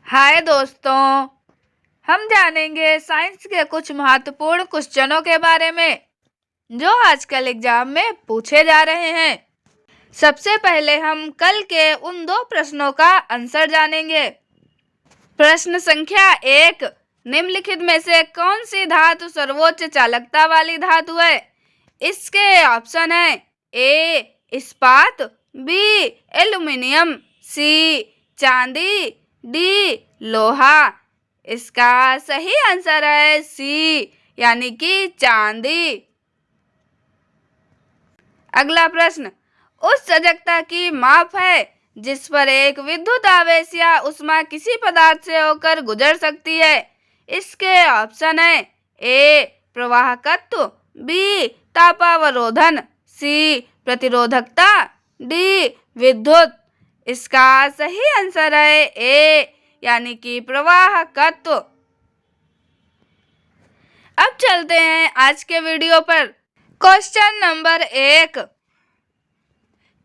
हाय दोस्तों, हम जानेंगे साइंस के कुछ महत्वपूर्ण क्वेश्चनों के बारे में जो आजकल एग्जाम में पूछे जा रहे हैं। सबसे पहले हम कल के उन दो प्रश्नों का आंसर जानेंगे। प्रश्न संख्या 1, निम्नलिखित में से कौन सी धातु सर्वोच्च चालकता वाली धातु है? इसके ऑप्शन है ए इस्पात, बी एल्युमिनियम, सी चांदी, डी लोहा। इसका सही आंसर है सी यानी कि चांदी। अगला प्रश्न, उस सजगता की माप है जिस पर एक विद्युत आवेश या उष्मा किसी पदार्थ से होकर गुजर सकती है। इसके ऑप्शन है ए प्रवाहकत्व, बी तापावरोधन, सी प्रतिरोधकता, डी विद्युत। इसका सही आंसर है ए यानी कि प्रवाहकत्व। अब चलते हैं आज के वीडियो पर। क्वेश्चन नंबर 1,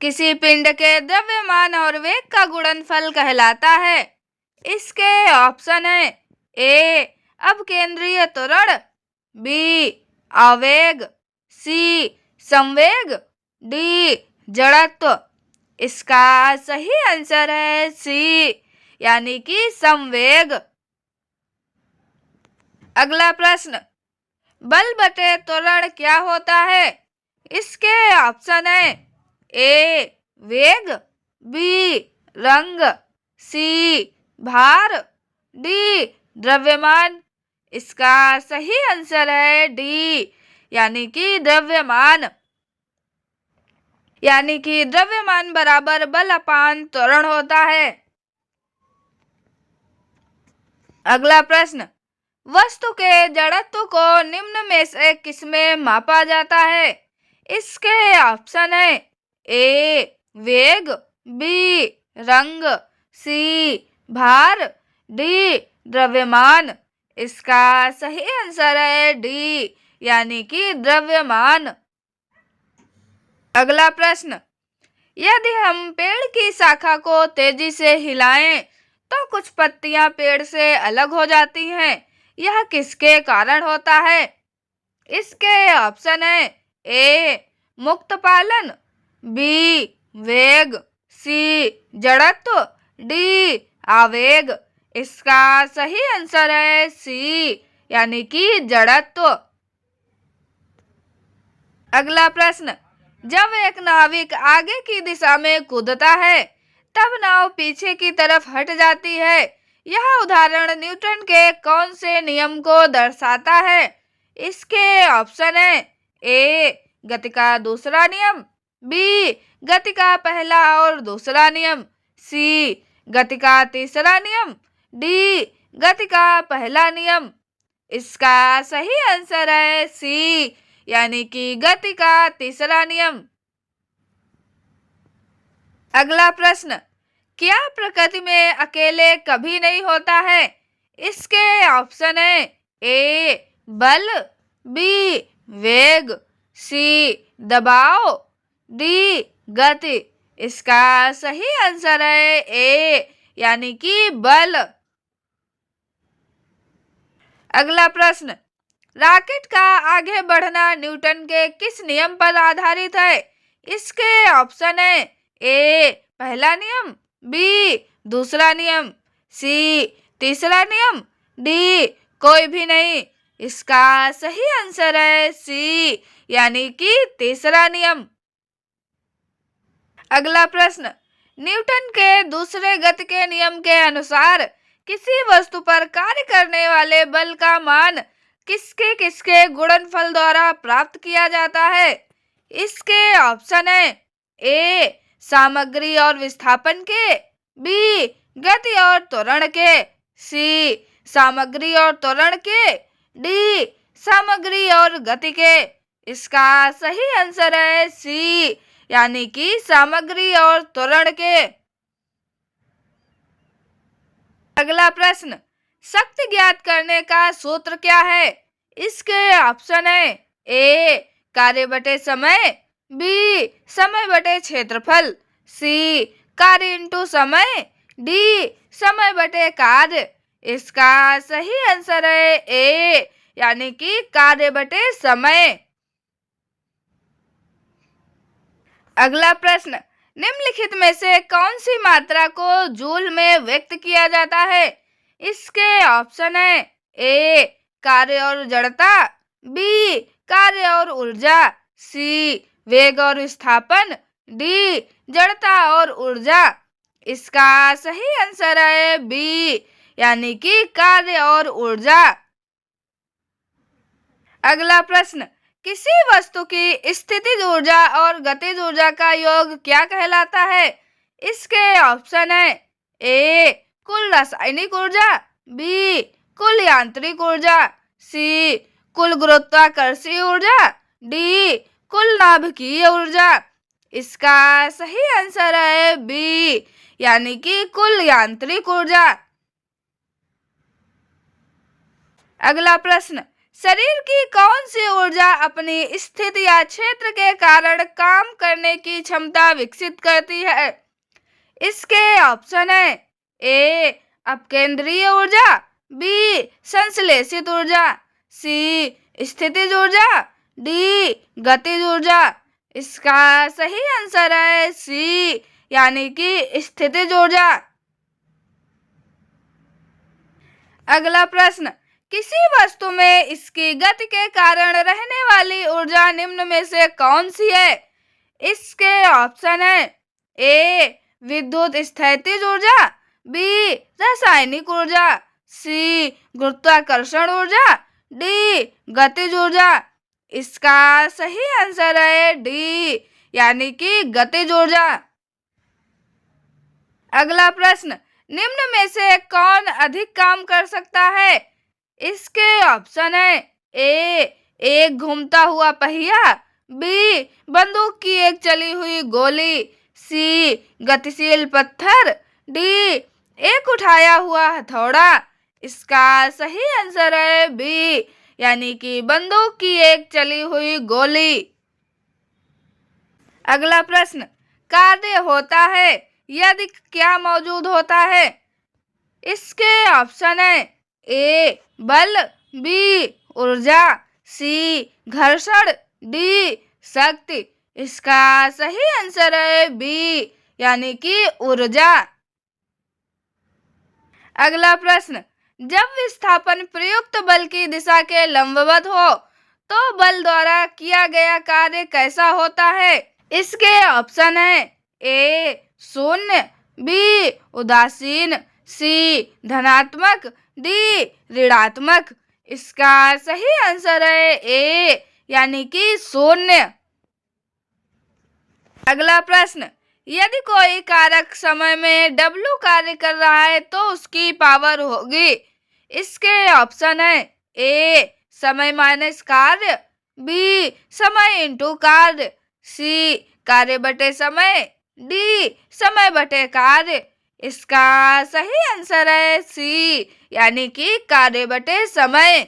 किसी पिंड के द्रव्यमान और वेग का गुणनफल कहलाता है? इसके ऑप्शन है ए अपकेंद्रीय त्वरण, बी आवेग, सी संवेग, डी जड़त्व। इसका सही आंसर है सी यानी कि संवेग। अगला प्रश्न, बल बटे त्वरण क्या होता है? इसके ऑप्शन है ए वेग, बी रंग, सी भार, डी द्रव्यमान। इसका सही आंसर है डी यानी कि द्रव्यमान। यानी कि द्रव्यमान बराबर बल अपान त्वरण होता है। अगला प्रश्न, वस्तु के जड़त्व को निम्न में से किसमें मापा जाता है? इसके ऑप्शन है ए वेग, बी रंग, सी भार, डी द्रव्यमान। इसका सही आंसर है डी यानी कि द्रव्यमान। अगला प्रश्न, यदि हम पेड़ की शाखा को तेजी से हिलाएं तो कुछ पत्तियां पेड़ से अलग हो जाती हैं। यह किसके कारण होता है? इसके ऑप्शन है ए मुक्त पालन, बी वेग, सी जड़त्व, डी आवेग। इसका सही आंसर है सी यानी कि जड़त्व। अगला प्रश्न, जब एक नाविक आगे की दिशा में कूदता है तब नाव पीछे की तरफ हट जाती है। यह उदाहरण न्यूटन के कौन से नियम को दर्शाता है? इसके ऑप्शन है ए गति का दूसरा नियम, बी गति का पहला और दूसरा नियम, सी गति का तीसरा नियम, डी गति का पहला नियम। इसका सही आंसर है सी यानी कि गति का तीसरा नियम। अगला प्रश्न, क्या प्रकृति में अकेले कभी नहीं होता है? इसके ऑप्शन है ए बल, बी वेग, सी दबाव, डी गति। इसका सही आंसर है ए यानी कि बल। अगला प्रश्न, रॉकेट का आगे बढ़ना न्यूटन के किस नियम पर आधारित है? इसके ऑप्शन है ए पहला नियम, बी दूसरा नियम, सी तीसरा नियम, डी कोई भी नहीं। इसका सही आंसर है सी यानी कि तीसरा नियम। अगला प्रश्न, न्यूटन के दूसरे गति के नियम के अनुसार किसी वस्तु पर कार्य करने वाले बल का मान किसके किसके गुणनफल द्वारा प्राप्त किया जाता है? इसके ऑप्शन है ए सामग्री और विस्थापन के, बी गति और त्वरण के, सी सामग्री और त्वरण के, डी सामग्री और गति के। इसका सही आंसर है सी यानी कि सामग्री और त्वरण के। अगला प्रश्न, शक्ति ज्ञात करने का सूत्र क्या है? इसके ऑप्शन है ए कार्य बटे समय, बी समय बटे क्षेत्रफल, सी कार्य इंटू समय, डी समय बटे कार्य। इसका सही आंसर है ए, यानी कि कार्य बटे समय। अगला प्रश्न, निम्नलिखित में से कौन सी मात्रा को जूल में व्यक्त किया जाता है? इसके ऑप्शन है ए कार्य और जड़ता, बी कार्य और ऊर्जा, सी वेग और विस्थापन, डी जड़ता और ऊर्जा। इसका सही आंसर है बी, यानी कि कार्य और ऊर्जा। अगला प्रश्न, किसी वस्तु की स्थितिज ऊर्जा और गतिज ऊर्जा का योग क्या कहलाता है? इसके ऑप्शन है ए कुल रासायनिक ऊर्जा, बी कुल यांत्रिक ऊर्जा, सी कुल गुरुत्वाकर्षीय ऊर्जा, डी कुल नाभिकीय ऊर्जा। इसका सही आंसर है बी, यानी कि कुल यांत्रिक ऊर्जा। अगला प्रश्न, शरीर की कौन सी ऊर्जा अपनी स्थिति या क्षेत्र के कारण काम करने की क्षमता विकसित करती है? इसके ऑप्शन है ए अपकेंद्रीय ऊर्जा, बी संश्लेषित ऊर्जा, सी स्थितिज ऊर्जा, डी गतिज ऊर्जा। इसका सही आंसर है सी, यानी कि स्थितिज ऊर्जा। अगला प्रश्न, किसी वस्तु में इसकी गति के कारण रहने वाली ऊर्जा निम्न में से कौन सी है? इसके ऑप्शन है ए विद्युत स्थैतिज ऊर्जा, बी रासायनिक ऊर्जा, सी गुरुत्वाकर्षण ऊर्जा, डी गतिज ऊर्जा। इसका सही आंसर है डी, यानी कि गतिज ऊर्जा। अगला प्रश्न, निम्न में से कौन अधिक काम कर सकता है? इसके ऑप्शन है ए एक घूमता हुआ पहिया, बी बंदूक की एक चली हुई गोली, सी गतिशील पत्थर, डी एक उठाया हुआ हथौड़ा। इसका सही आंसर है बी, यानी कि बंदूक की एक चली हुई गोली। अगला प्रश्न, कार्य होता है यदि क्या मौजूद होता है? इसके ऑप्शन है ए बल, बी ऊर्जा, सी घर्षण, डी शक्ति। इसका सही आंसर है बी, यानी कि ऊर्जा। अगला प्रश्न, जब विस्थापन प्रयुक्त बल की दिशा के लंबवत हो तो बल द्वारा किया गया कार्य कैसा होता है? इसके ऑप्शन है ए शून्य, बी उदासीन, सी धनात्मक, डी ऋणात्मक। इसका सही आंसर है ए, यानी कि शून्य। अगला प्रश्न, यदि कोई कारक समय में W कार्य कर रहा है तो उसकी पावर होगी। इसके ऑप्शन है ए समय माइनस कार्य, बी समय इंटू कार्य, सी कार्य बटे समय, डी समय बटे कार्य। इसका सही आंसर है सी, यानी कि कार्य बटे समय।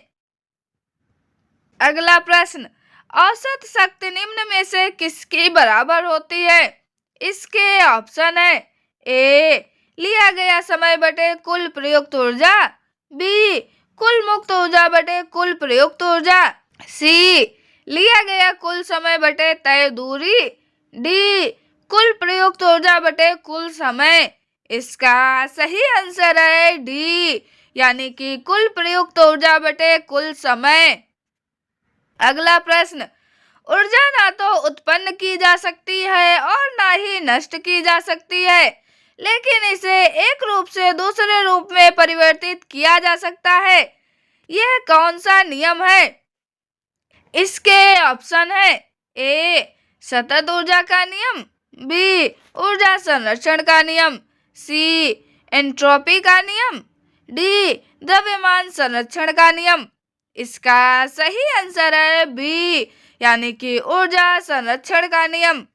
अगला प्रश्न, औसत शक्ति निम्न में से किसकी बराबर होती है? इसके ऑप्शन है ए लिया गया समय बटे कुल प्रयुक्त ऊर्जा, बी कुल मुक्त ऊर्जा बटे कुल प्रयुक्त ऊर्जा, सी लिया गया कुल समय बटे तय दूरी, डी कुल प्रयुक्त ऊर्जा बटे कुल समय। इसका सही आंसर है डी, यानी कि कुल प्रयुक्त ऊर्जा बटे कुल समय। अगला प्रश्न, ऊर्जा ना तो उत्पन्न की जा सकती है और ना ही नष्ट की जा सकती है, लेकिन इसे एक रूप से दूसरे रूप में परिवर्तित किया जा सकता है। यह कौन सा नियम है? इसके ऑप्शन है ए सतत ऊर्जा का नियम, बी ऊर्जा संरक्षण का नियम, सी एंट्रोपी का नियम, डी द्रव्यमान संरक्षण का नियम। इसका सही आंसर है बी, यानी कि ऊर्जा संरक्षण का नियम।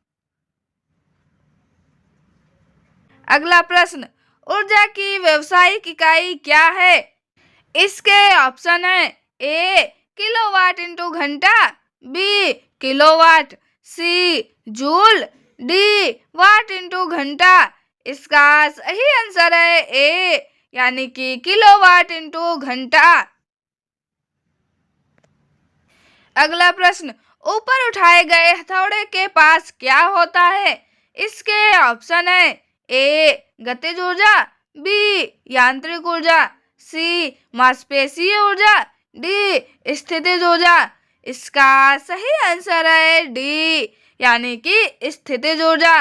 अगला प्रश्न, ऊर्जा की व्यावसायिक इकाई क्या है? इसके ऑप्शन है ए किलोवाट इंटू घंटा, बी किलोवाट, सी जूल, डी वाट इंटू घंटा। इसका सही आंसर है ए, यानी कि किलोवाट इंटू घंटा। अगला प्रश्न, ऊपर उठाए गए हथौड़े के पास क्या होता है? इसके ऑप्शन है ए गतिज ऊर्जा, बी यांत्रिक ऊर्जा, सी मांसपेशीय ऊर्जा, डी स्थितिज ऊर्जा। इसका सही आंसर है डी, यानी कि स्थितिज ऊर्जा।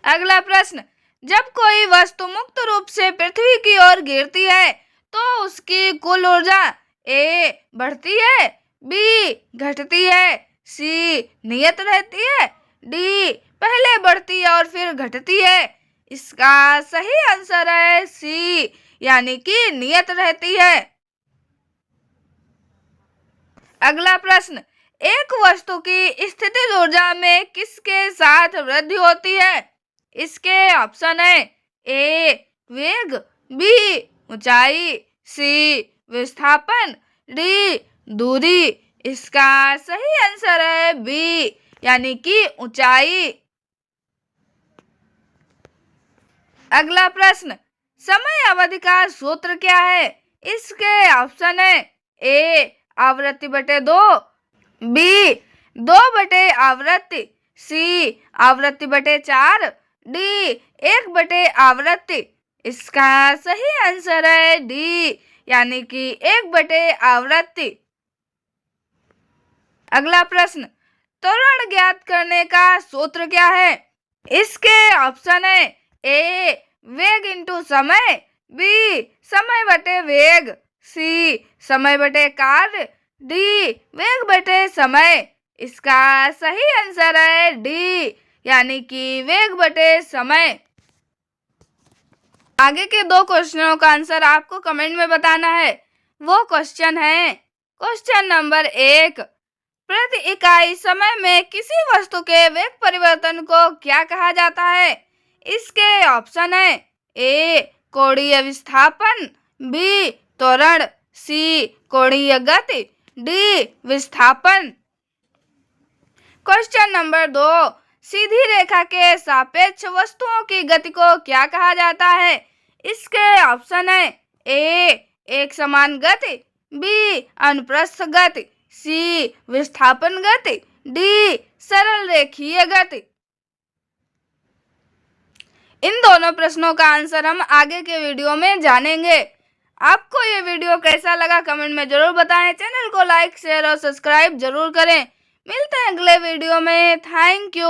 अगला प्रश्न, जब कोई वस्तु मुक्त रूप से पृथ्वी की ओर गिरती है तो उसकी कुल ऊर्जा ए बढ़ती है, बी घटती है, सी नियत रहती है, डी पहले बढ़ती है और फिर घटती है। इसका सही आंसर है सी, यानी कि नियत रहती है। अगला प्रश्न, एक वस्तु की स्थितिज ऊर्जा में किसके साथ वृद्धि होती है? इसके ऑप्शन है ए वेग, बी ऊंचाई, सी विस्थापन, डी दूरी। इसका सही आंसर है बी, यानी कि ऊंचाई। अगला प्रश्न, समय अवधि का सूत्र क्या है? इसके ऑप्शन है ए आवृत्ति बटे 2, बी 2 बटे आवृत्ति, सी आवृत्ति बटे 4, डी 1 बटे आवृत्ति। इसका सही आंसर है डी, यानी कि 1 बटे आवृत्ति। अगला प्रश्न, त्वरण ज्ञात करने का सूत्र क्या है? इसके ऑप्शन है ए वेग इंटू समय, बी समय बटे वेग, सी समय बटे कार्य, डी वेग बटे समय। इसका सही आंसर है डी, यानी कि वेग बटे समय। आगे के 2 क्वेश्चनों का आंसर आपको कमेंट में बताना है। वो क्वेश्चन है क्वेश्चन नंबर 1, प्रति इकाई समय में किसी वस्तु के वेग परिवर्तन को क्या कहा जाता है? इसके ऑप्शन है ए कोणीय विस्थापन, बी त्वरण, सी कोणीय गति, डी विस्थापन। क्वेश्चन नंबर 2, सीधी रेखा के सापेक्ष वस्तुओं की गति को क्या कहा जाता है? इसके ऑप्शन है ए एक समान गति, बी अनुप्रस्थ गति, सी विस्थापन गति, डी सरल रेखीय गति। इन दोनों प्रश्नों का आंसर हम आगे के वीडियो में जानेंगे। आपको ये वीडियो कैसा लगा कमेंट में जरूर बताएं। चैनल को लाइक, शेयर और सब्सक्राइब जरूर करें। मिलते हैं अगले वीडियो में। Thank you.